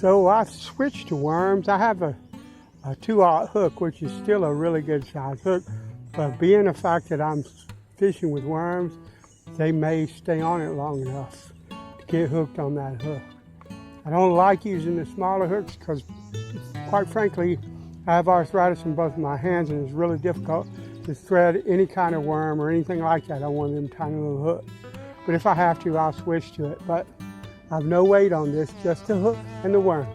So I've switched to worms. I have a 2/0 hook, which is still a really good size hook. But being the fact that I'm fishing with worms, they may stay on it long enough to get hooked on that hook. I don't like using the smaller hooks because, quite frankly, I have arthritis in both of my hands and it's really difficult to thread any kind of worm or anything like that on one of them tiny little hooks. But if I have to, I'll switch to it. But I have no weight on this, just the hook and the worm.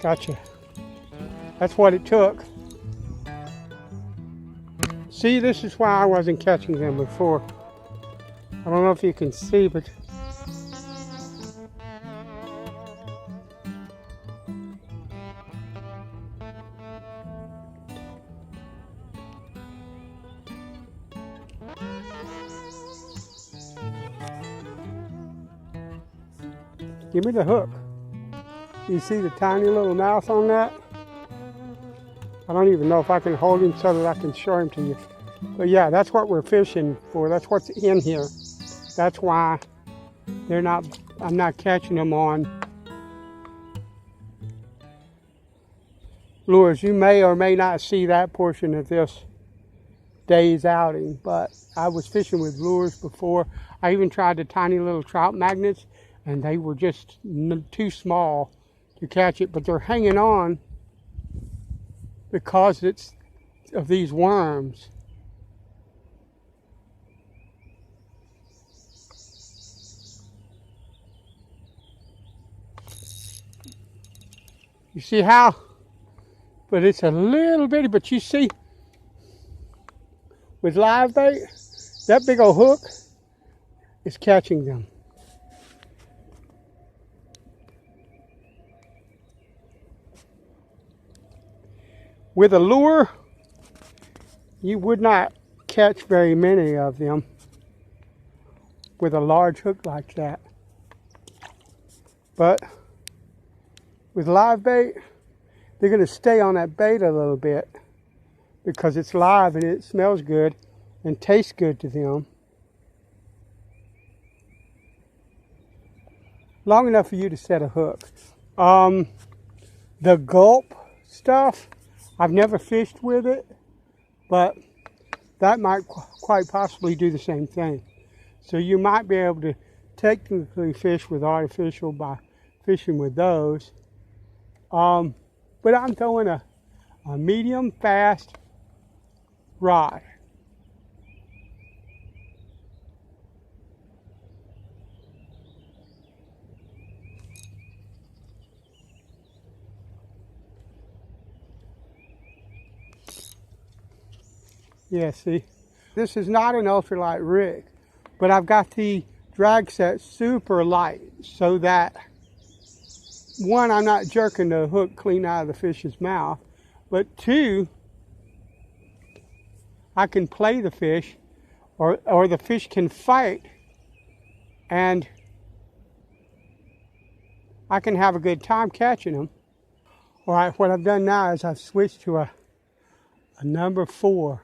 Gotcha. That's what it took. See, this is why I wasn't catching them before. I don't know if you can see, but give me the hook. You see the tiny little mouth on that? I don't even know if I can hold him so that I can show him to you. But yeah, that's what we're fishing for. That's what's in here. That's why I'm not catching them on lures. You may or may not see that portion of this day's outing, but I was fishing with lures before. I even tried the tiny little trout magnets, and they were just too small to catch it, but they're hanging on because it's of these worms. You see how? But it's a little bitty, but you see, with live bait, that big old hook is catching them. With a lure, you would not catch very many of them with a large hook like that. But with live bait, they're going to stay on that bait a little bit because it's live and it smells good and tastes good to them. Long enough for you to set a hook. The gulp stuff, I've never fished with it, but that might quite possibly do the same thing. So you might be able to technically fish with artificial by fishing with those. But I'm throwing a medium fast rod. Yeah, see, this is not an ultralight rig, but I've got the drag set super light so that, one, I'm not jerking the hook clean out of the fish's mouth, but two, I can play the fish or the fish can fight and I can have a good time catching them. All right, what I've done now is I've switched to a number 4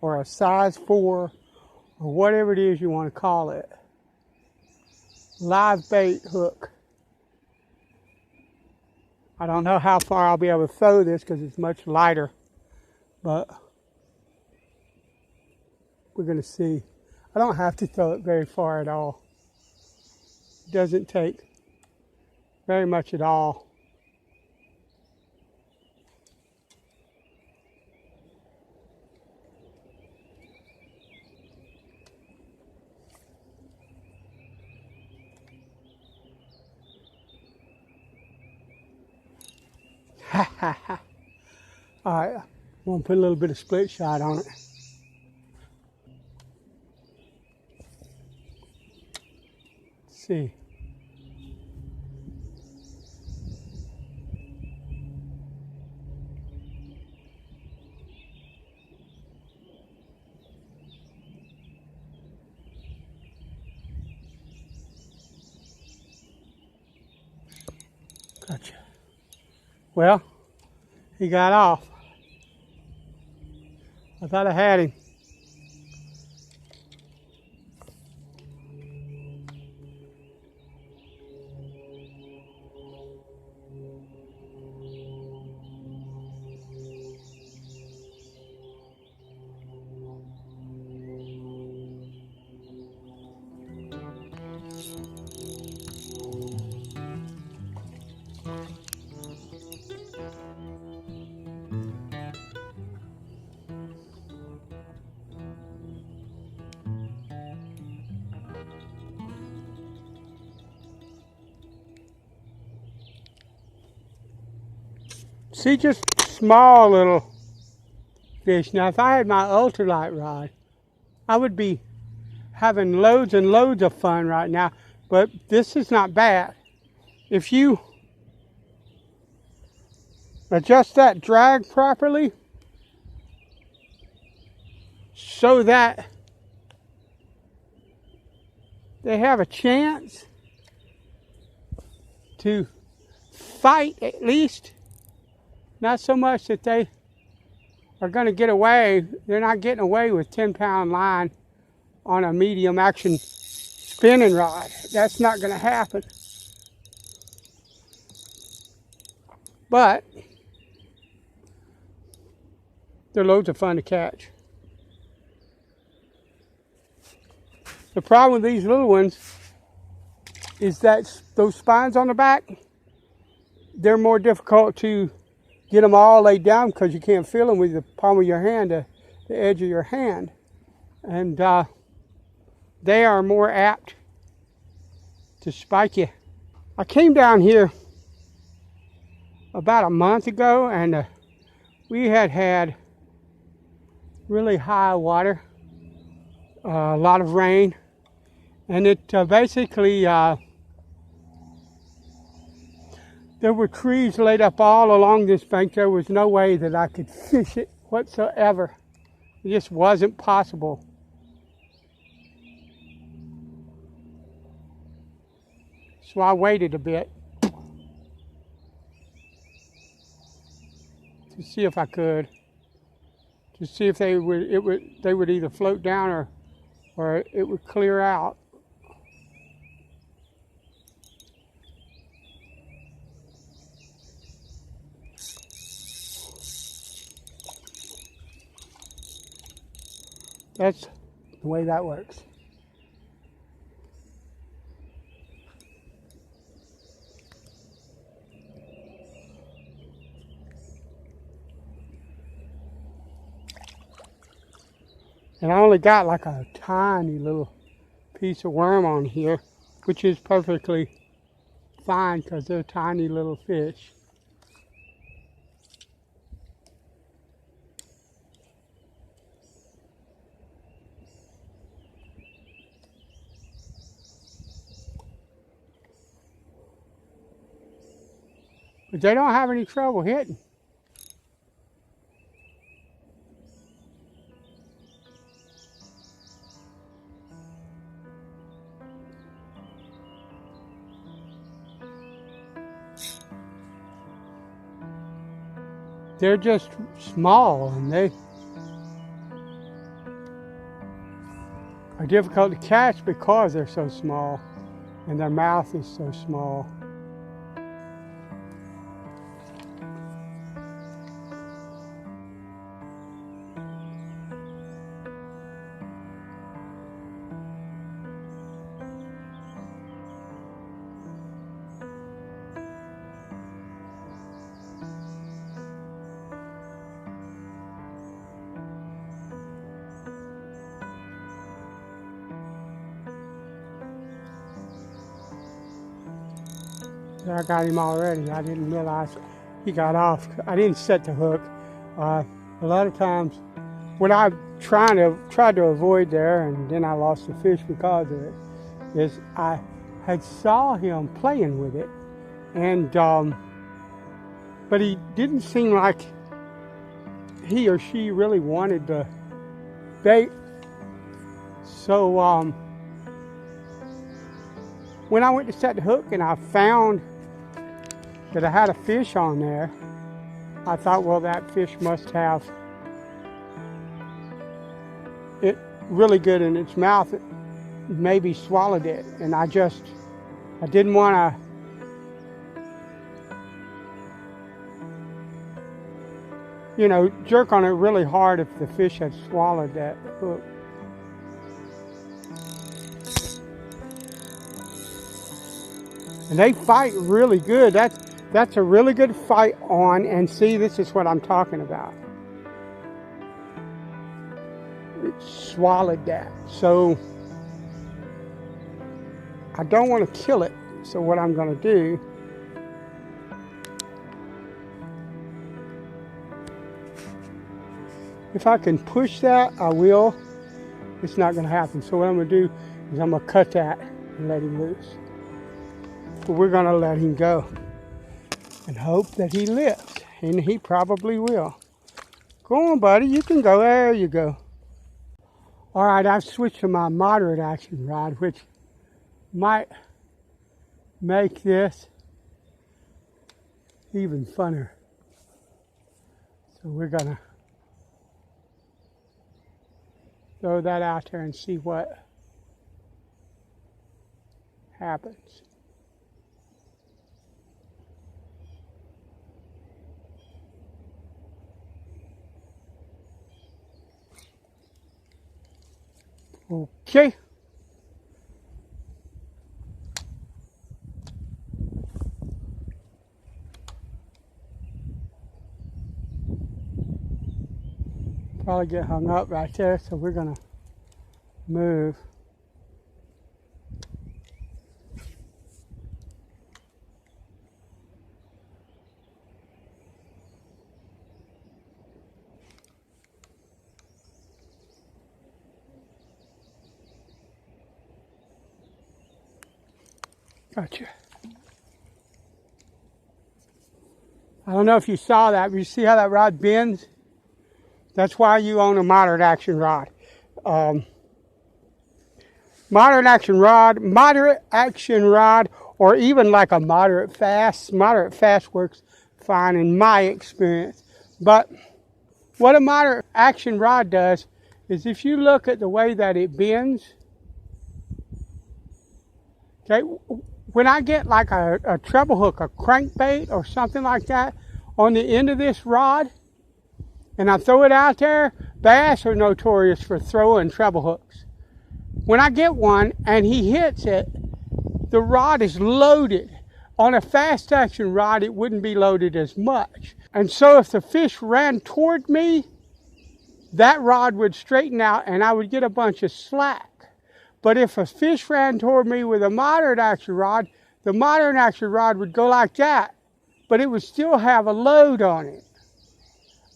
or a size 4 or whatever it is you want to call it. Live bait hook. I don't know how far I'll be able to throw this because it's much lighter, but we're going to see. I don't have to throw it very far at all. It doesn't take very much at all. All right, I'm going to put a little bit of split shot on it. Let's see. Gotcha. Well, he got off. I thought I had him. See, just small little fish. Now, if I had my ultralight rod, I would be having loads and loads of fun right now. But this is not bad. If you adjust that drag properly so that they have a chance to fight, at least, not so much that they are going to get away. They're not getting away with 10-pound line on a medium action spinning rod. That's not going to happen. But they're loads of fun to catch. The problem with these little ones is that those spines on the back, they're more difficult to get them all laid down because you can't feel them with the palm of your hand, the edge of your hand. And they are more apt to spike you. I came down here about a month ago, and we had really high water, a lot of rain, and it basically there were trees laid up all along this bank. There was no way that I could fish it whatsoever. It just wasn't possible. So I waited a bit to see if I could, to see if they would either float down or it would clear out. That's the way that works. And I only got like a tiny little piece of worm on here, which is perfectly fine because they're tiny little fish. But they don't have any trouble hitting. They're just small, and they are difficult to catch because they're so small and their mouth is so small. I got him already. I didn't realize he got off. I didn't set the hook. A lot of times when I tried to avoid there, and then I lost the fish because of it, is I had saw him playing with it, and but he didn't seem like he or she really wanted the bait. So when I went to set the hook and I found that I had a fish on there, I thought, well, that fish must have it really good in its mouth. It maybe swallowed it, and I didn't want to, jerk on it really hard if the fish had swallowed that hook. And they fight really good. That's a really good fight on, and see, this is what I'm talking about. It swallowed that. So I don't want to kill it. So what I'm going to do, if I can push that, I will. It's not going to happen. So what I'm going to do is I'm going to cut that and let him loose. But we're going to let him go and hope that he lives. And he probably will. Go on, buddy. You can go. There you go. All right, I've switched to my moderate action rod, which might make this even funner. So we're going to throw that out there and see what happens. Okay. Probably get hung up right there, so we're going to move. Gotcha. I don't know if you saw that, but you see how that rod bends? That's why you own a moderate action rod. Moderate action rod, or even like a moderate fast. Moderate fast works fine in my experience. But what a moderate action rod does is, if you look at the way that it bends, okay, when I get like a treble hook, a crankbait or something like that on the end of this rod, and I throw it out there, bass are notorious for throwing treble hooks. When I get one and he hits it, the rod is loaded. On a fast action rod, it wouldn't be loaded as much. And so if the fish ran toward me, that rod would straighten out and I would get a bunch of slack. But if a fish ran toward me with a moderate action rod, the moderate action rod would go like that, but it would still have a load on it.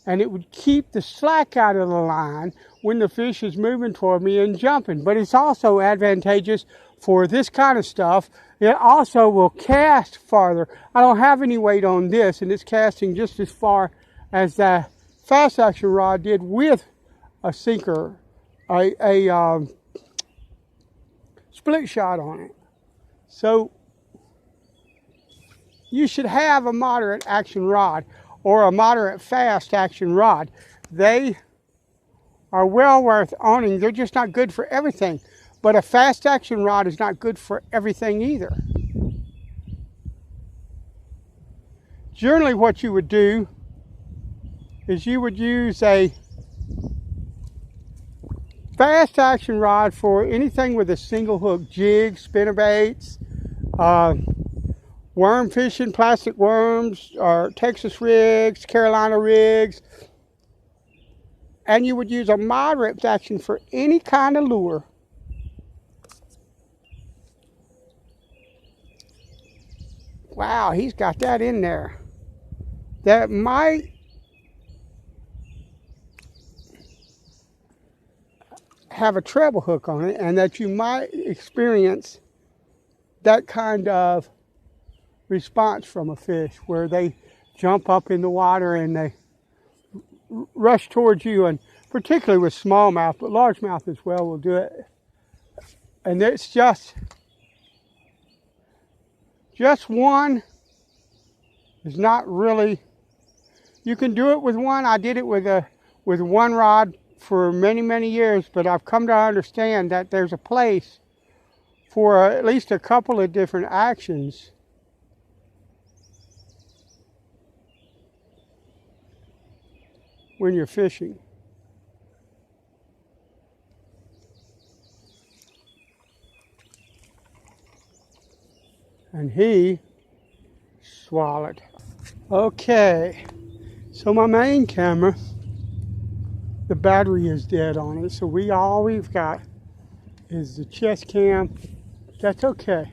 And it would keep the slack out of the line when the fish is moving toward me and jumping. But it's also advantageous for this kind of stuff. It also will cast farther. I don't have any weight on this, and it's casting just as far as the fast action rod did with a sinker, a split shot on it. So you should have a moderate action rod or a moderate fast action rod. They are well worth owning. They're just not good for everything. But a fast action rod is not good for everything either. Generally what you would do is you would use a fast action rod for anything with a single hook, jigs, spinnerbaits, worm fishing, plastic worms, or Texas rigs, Carolina rigs. And you would use a moderate action for any kind of lure. Wow, he's got that in there. That might have a treble hook on it, and that you might experience that kind of response from a fish where they jump up in the water and they rush towards you, and particularly with smallmouth, but largemouth as well will do it. And it's just one is not really You can do it with one. I did it with one rod for many, many years, but I've come to understand that there's a place for at least a couple of different actions. When you're fishing. And he swallowed. Okay, so my main camera, the battery is dead on it, so all we've got is the chest cam. That's okay.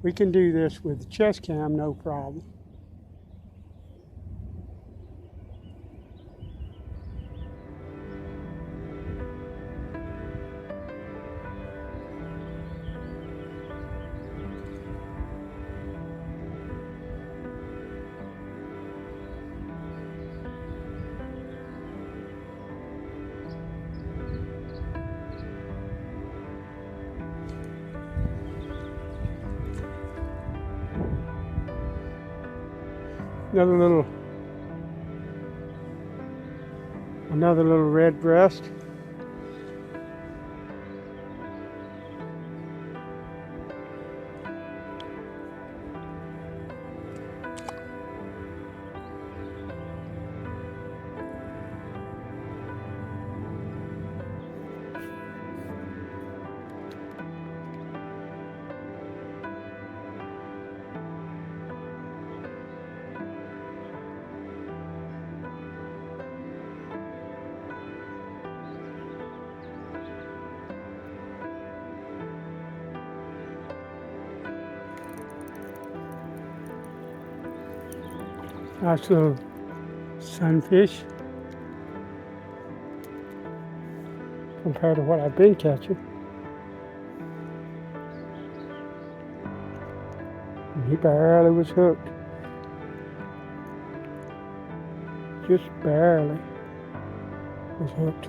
We can do this with the chest cam, no problem. Another little red breast. Nice little sunfish compared to what I've been catching. And he barely was hooked. Just barely was hooked.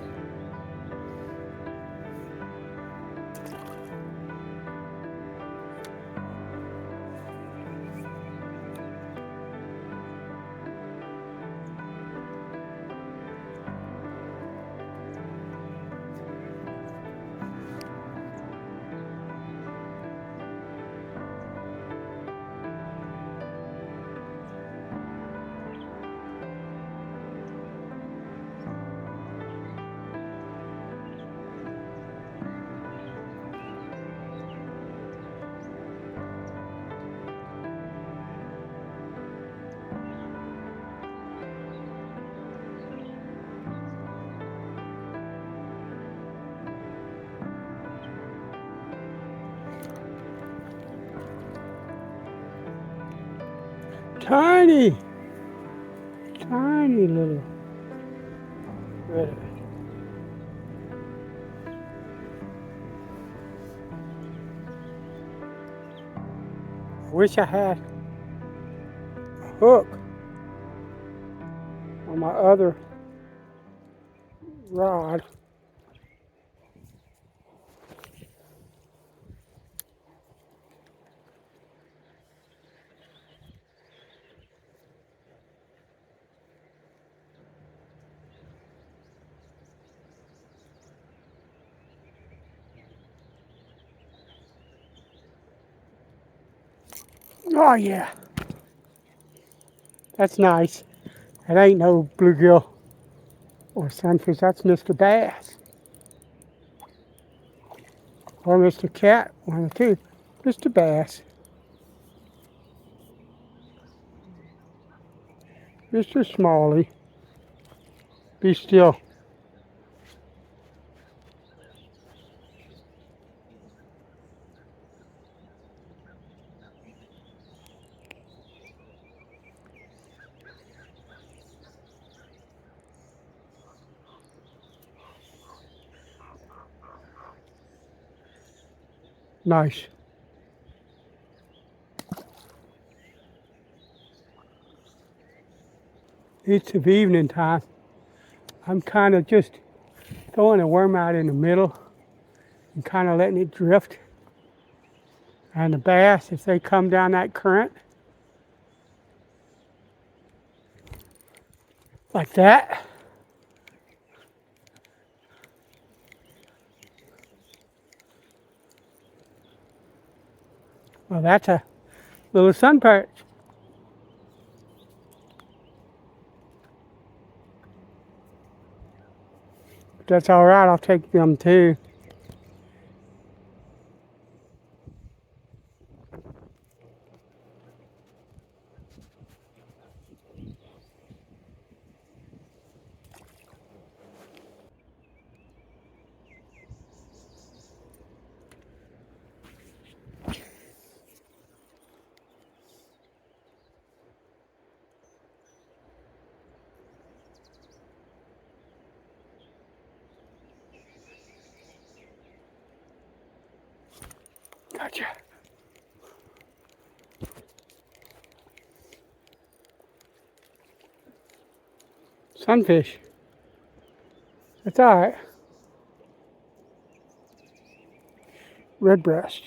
Tiny little red. I wish I had a hook on my other rod. Oh yeah, that's nice. That ain't no bluegill or sunfish, that's Mr. Bass. Or Mr. Cat, one of the two. Mr. Bass. Mr. Smalley. Be still. Nice. It's of evening time. I'm kind of just throwing a worm out in the middle and kind of letting it drift. And the bass, if they come down that current, like that. Well, that's a little sun perch. But that's all right, I'll take them too. Gotcha. Sunfish. That's all right. Red breast.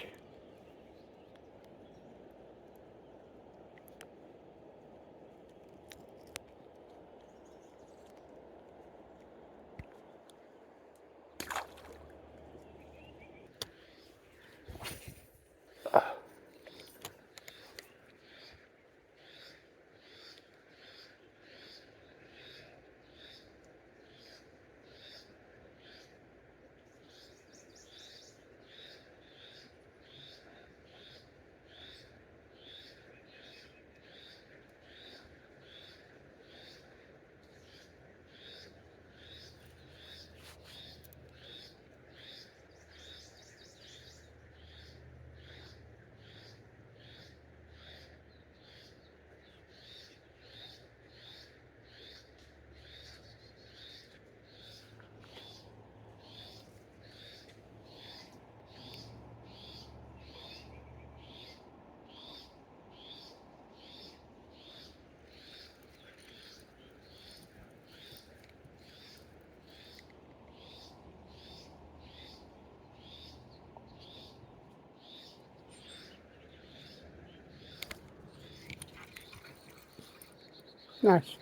Nice.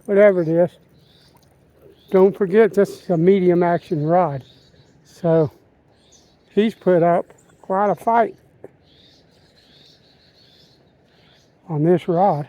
Whatever it is. Don't forget this is a medium action rod. So he's put up quite a fight on this rod.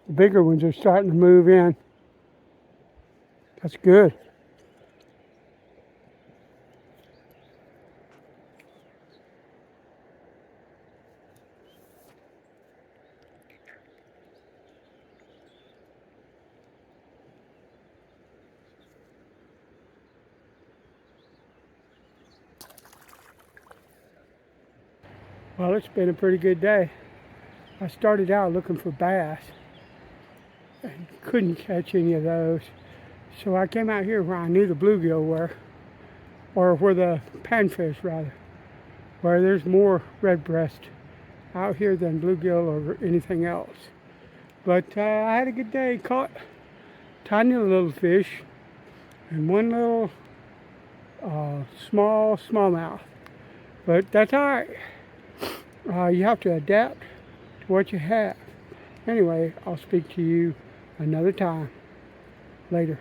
The bigger ones are starting to move in. That's good. Well, it's been a pretty good day. I started out looking for bass and couldn't catch any of those. So I came out here where I knew the bluegill were, or where the panfish rather, where there's more red breast out here than bluegill or anything else. But I had a good day, caught tiny little fish and one little small smallmouth. But that's all right. You have to adapt to what you have. Anyway, I'll speak to you another time. Later.